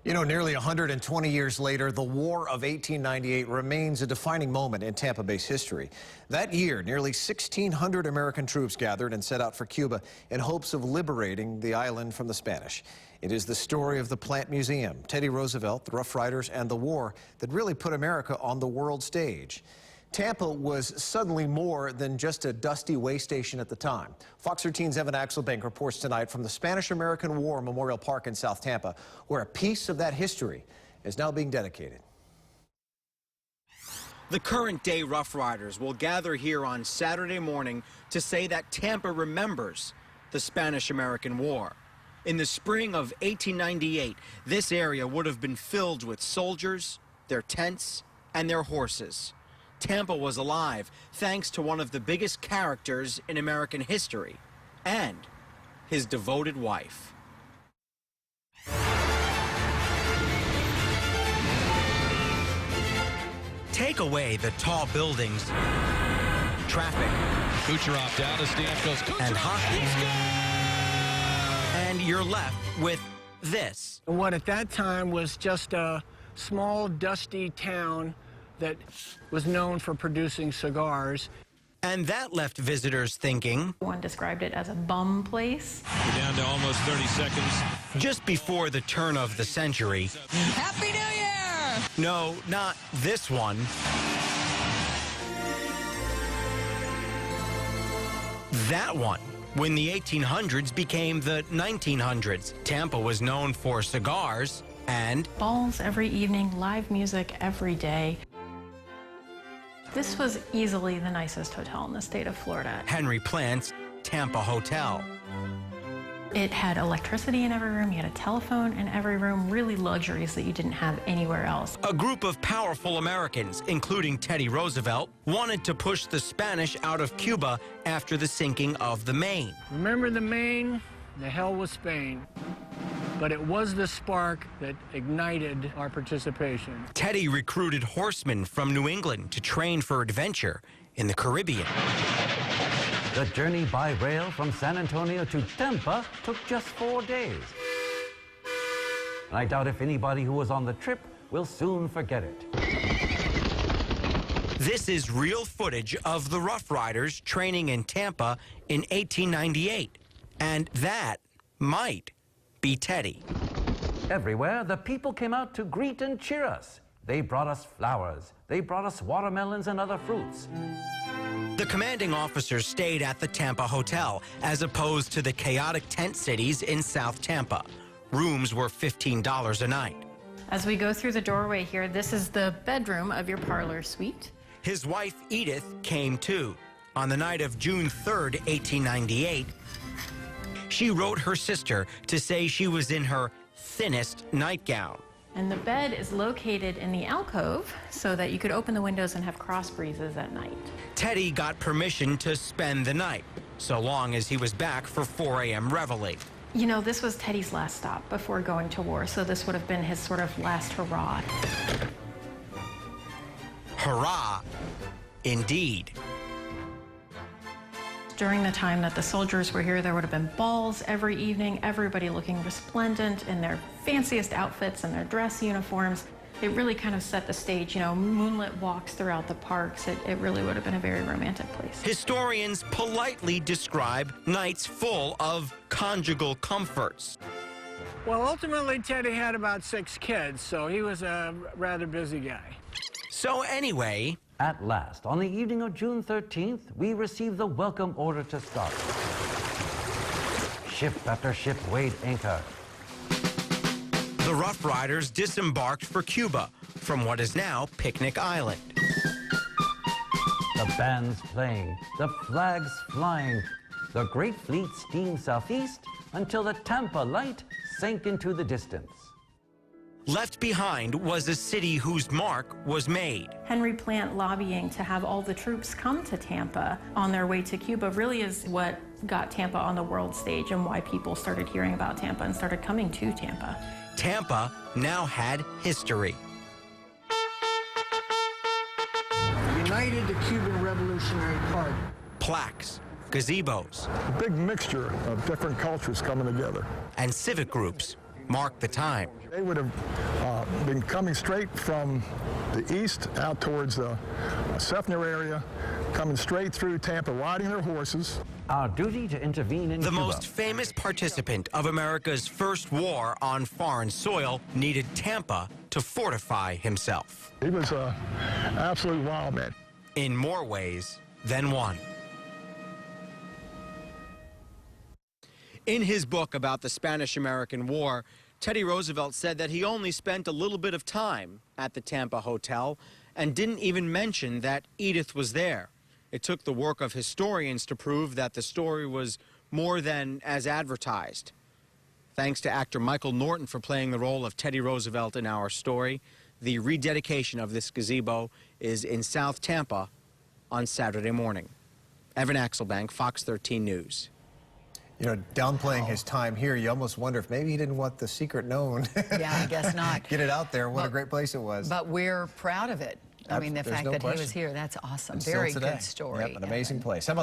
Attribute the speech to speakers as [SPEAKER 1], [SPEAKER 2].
[SPEAKER 1] You know, nearly 120 years later, the War of 1898 remains a defining moment in Tampa Bay's history. That year, nearly 1,600 American troops gathered and set out for Cuba in hopes of liberating the island from the Spanish. It is the story of the Plant Museum, Teddy Roosevelt, the Rough Riders, and the war that really put America on the world stage. Tampa was suddenly more than just a dusty way station at the time. Fox 13's Evan Axelbank reports tonight from the Spanish-American War Memorial Park in South Tampa, where a piece of that history is now being dedicated.
[SPEAKER 2] The current-day Rough Riders will gather here on Saturday morning to say that Tampa remembers the Spanish-American War. In the spring of 1898, this area would have been filled with soldiers, their tents, and their horses. Tampa was alive thanks to one of the biggest characters in American history and his devoted wife. Take away the tall buildings, traffic,
[SPEAKER 3] Kucherov down to Stamkos,
[SPEAKER 2] and hockey, and you're left with this.
[SPEAKER 4] What at that time was just a small, dusty town that was known for producing cigars.
[SPEAKER 2] And that left visitors thinking.
[SPEAKER 5] One described it as a bum place.
[SPEAKER 3] We're down to almost 30 seconds.
[SPEAKER 2] Just before the turn of the century.
[SPEAKER 6] Happy New Year!
[SPEAKER 2] No, not this one. That one. When the 1800s became the 1900s, Tampa was known for cigars and
[SPEAKER 5] balls every evening, live music every day. This was easily the nicest hotel in the state of Florida.
[SPEAKER 2] Henry Plant's Tampa Hotel.
[SPEAKER 5] It had electricity in every room, you had a telephone in every room, really luxuries that you didn't have anywhere else.
[SPEAKER 2] A group of powerful Americans, including Teddy Roosevelt, wanted to push the Spanish out of Cuba after the sinking of the Maine.
[SPEAKER 4] Remember the Maine? The hell was Spain. But it was the spark that ignited our participation.
[SPEAKER 2] Teddy recruited horsemen from New England to train for adventure in the Caribbean.
[SPEAKER 7] The journey by rail from San Antonio to Tampa took just 4 days. I doubt if anybody who was on the trip will soon forget it.
[SPEAKER 2] This is real footage of the Rough Riders training in Tampa in 1898. And that might be Teddy.
[SPEAKER 7] Everywhere, the people came out to greet and cheer us. They brought us flowers. They brought us watermelons and other fruits.
[SPEAKER 2] The commanding officers stayed at the Tampa Hotel, as opposed to the chaotic tent cities in South Tampa. Rooms were $15 a night.
[SPEAKER 5] As we go through the doorway here, this is the bedroom of your parlor suite.
[SPEAKER 2] His wife, Edith, came too. On the night of June 3rd, 1898, she wrote her sister to say she was in her thinnest nightgown.
[SPEAKER 5] And the bed is located in the alcove so that you could open the windows and have cross breezes at night.
[SPEAKER 2] Teddy got permission to spend the night, so long as he was back for 4 a.m. reveille.
[SPEAKER 5] You know, this was Teddy's last stop before going to war, so this would have been his sort of last hurrah.
[SPEAKER 2] Hurrah, indeed.
[SPEAKER 5] During the time that the soldiers were here, there would have been balls every evening, everybody looking resplendent in their fanciest outfits and their dress uniforms. It really kind of set the stage, you know, moonlit walks throughout the parks. It really would have been a very romantic place.
[SPEAKER 2] Historians politely describe nights full of conjugal comforts.
[SPEAKER 4] Well, ultimately, Teddy had about 6 kids, so he was a rather busy guy.
[SPEAKER 2] So anyway,
[SPEAKER 7] at last, on the evening of June 13th, we received the welcome order to start. Ship after ship weighed anchor.
[SPEAKER 2] The Rough Riders disembarked for Cuba from what is now Picnic Island.
[SPEAKER 7] The bands playing, the flags flying. The great fleet steamed southeast until the Tampa light sank into the distance.
[SPEAKER 2] Left behind was a city whose mark was made.
[SPEAKER 5] Henry Plant lobbying to have all the troops come to Tampa on their way to Cuba really is what got Tampa on the world stage and why people started hearing about Tampa and started coming to Tampa.
[SPEAKER 2] Tampa now had history.
[SPEAKER 4] United the Cuban Revolutionary Party.
[SPEAKER 2] Plaques, gazebos,
[SPEAKER 8] A big mixture of different cultures coming together.
[SPEAKER 2] and civic groups marked the time.
[SPEAKER 8] They would have been coming straight from the east out towards the Seffner area, coming straight through Tampa, riding their horses.
[SPEAKER 7] Our duty to intervene in
[SPEAKER 2] The
[SPEAKER 7] Cuba.
[SPEAKER 2] most famous participant of America's first war on foreign soil needed Tampa to fortify himself.
[SPEAKER 8] He was an absolute wild man.
[SPEAKER 2] In more ways than one. In his book about the Spanish-American War, Teddy Roosevelt said that he only spent a little bit of time at the Tampa hotel and didn't even mention that Edith was there. It took the work of historians to prove that the story was more than as advertised. Thanks to actor Michael Norton for playing the role of Teddy Roosevelt in our story. The rededication of this gazebo is in South Tampa on Saturday morning. Evan Axelbank, Fox 13 News.
[SPEAKER 1] You know, downplaying his time here, you almost wonder if maybe he didn't want the secret known.
[SPEAKER 6] Yeah, I guess not.
[SPEAKER 1] Get it out there. What a great place it was.
[SPEAKER 6] But we're proud of it. I mean, the fact
[SPEAKER 1] no
[SPEAKER 6] that he was
[SPEAKER 1] question.
[SPEAKER 6] here, that's awesome.
[SPEAKER 1] And still
[SPEAKER 6] Very
[SPEAKER 1] today.
[SPEAKER 6] good story.
[SPEAKER 1] Yep, an amazing place. How about